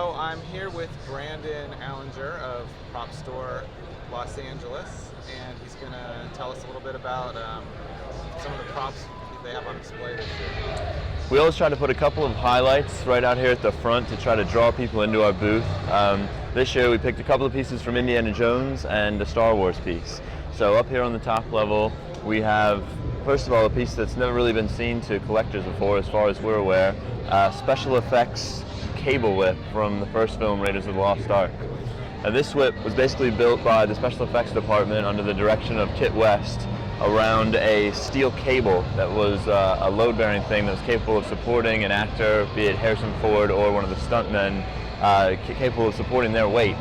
So I'm here with Brandon Alinger of Prop Store Los Angeles, and he's going to tell us a little bit about some of the props they have on display this year. We always try to put a couple of highlights right out here at the front to try to draw people into our booth. This year we picked a couple of pieces from Indiana Jones and a Star Wars piece. So up here on the top level we have, first of all, a piece that's never really been seen to collectors before as far as we're aware, special effects cable whip from the first film, Raiders of the Lost Ark. This whip was basically built by the special effects department under the direction of Kit West around a steel cable that was a load-bearing thing that was capable of supporting an actor, be it Harrison Ford or one of the stuntmen, capable of supporting their weight,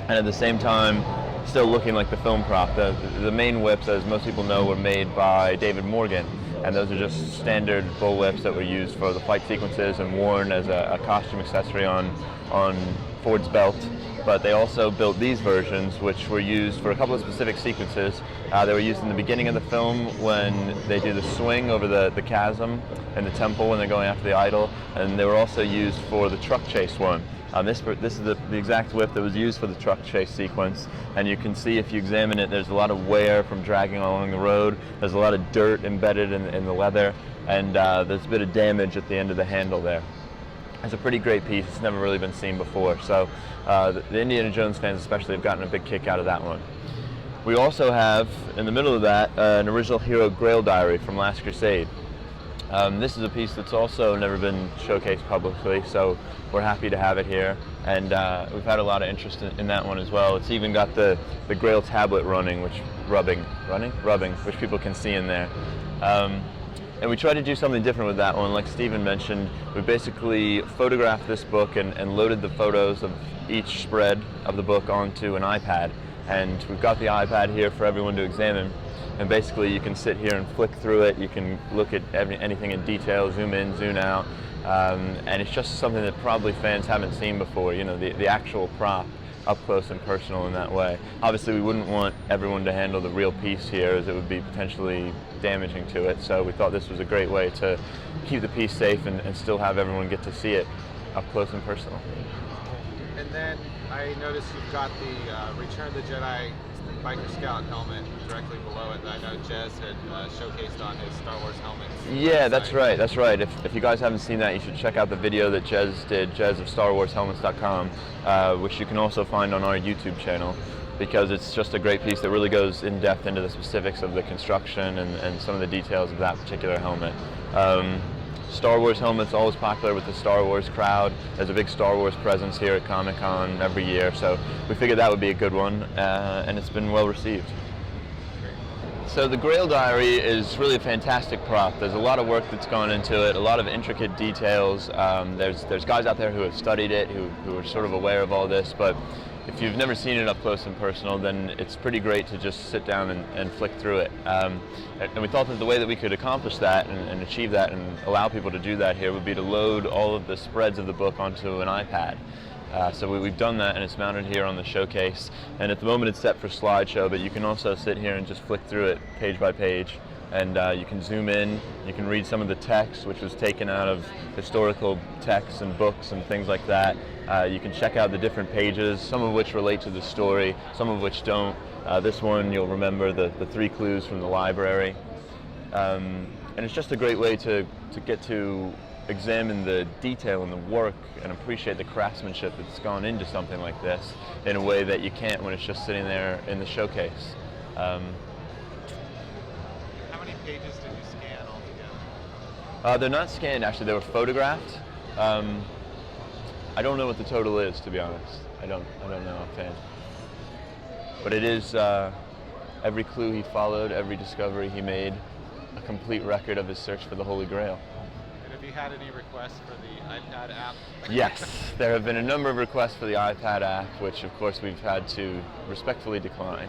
and at the same time still looking like the film prop. The main whips, as most people know, were made by David Morgan, and those are just standard bullwhips that were used for the fight sequences and worn as a costume accessory on Ford's belt. But they also built these versions, which were used for a couple of specific sequences. They were used in the beginning of the film when they do the swing over the chasm in the temple when they're going after the idol, and they were also used for the truck chase one. This is the exact whip that was used for the truck chase sequence, and you can see if you examine it, there's a lot of wear from dragging along the road. There's a lot of dirt embedded in the leather, and there's a bit of damage at the end of the handle there. It's a pretty great piece. It's never really been seen before, so the Indiana Jones fans especially have gotten a big kick out of that one. We also have, in the middle of that, an original hero Grail Diary from Last Crusade. This is a piece that's also never been showcased publicly, so we're happy to have it here, and we've had a lot of interest in that one as well. It's even got the Grail tablet rubbing, which people can see in there. And we tried to do something different with that one. Like Stephen mentioned, we basically photographed this book and loaded the photos of each spread of the book onto an iPad. And we've got the iPad here for everyone to examine. And basically you can sit here and flick through it. You can look at anything in detail, zoom in, zoom out. And it's just something that probably fans haven't seen before, you know, the actual prop up close and personal in that way. Obviously we wouldn't want everyone to handle the real piece here, as it would be potentially damaging to it, so we thought this was a great way to keep the piece safe and still have everyone get to see it up close and personal. And then I noticed you've got the Return of the Jedi Biker Scout helmet directly below it that I know Jez had showcased on his Star Wars helmets. Yeah, that's right, that's right. If you guys haven't seen that, you should check out the video that Jez did, Jez of StarWarsHelmets.com, which you can also find on our YouTube channel, because it's just a great piece that really goes in depth into the specifics of the construction and some of the details of that particular helmet. Star Wars helmets always popular with the Star Wars crowd. There's a big Star Wars presence here at Comic-Con every year, so we figured that would be a good one, and it's been well received. So the Grail Diary is really a fantastic prop. There's a lot of work that's gone into it, a lot of intricate details. There's guys out there who have studied it, who are sort of aware of all this, but if you've never seen it up close and personal, then it's pretty great to just sit down and flick through it. And we thought that the way that we could accomplish that and achieve that and allow people to do that here would be to load all of the spreads of the book onto an iPad. So we've done that, and it's mounted here on the showcase. And at the moment it's set for slideshow, but you can also sit here and just flick through it page by page. And you can zoom in, you can read some of the text, which was taken out of historical texts and books and things like that. You can check out the different pages, some of which relate to the story, some of which don't. This one, you'll remember the 3 clues from the library. And it's just a great way to get to examine the detail and the work and appreciate the craftsmanship that's gone into something like this in a way that you can't when it's just sitting there in the showcase. How many pages did you scan altogether? They're not scanned, actually. They were photographed. I don't know what the total is, to be honest. I don't know offhand. But it is every clue he followed, every discovery he made, a complete record of his search for the Holy Grail. And have you had any requests for the iPad app? Yes, there have been a number of requests for the iPad app, which of course we've had to respectfully decline.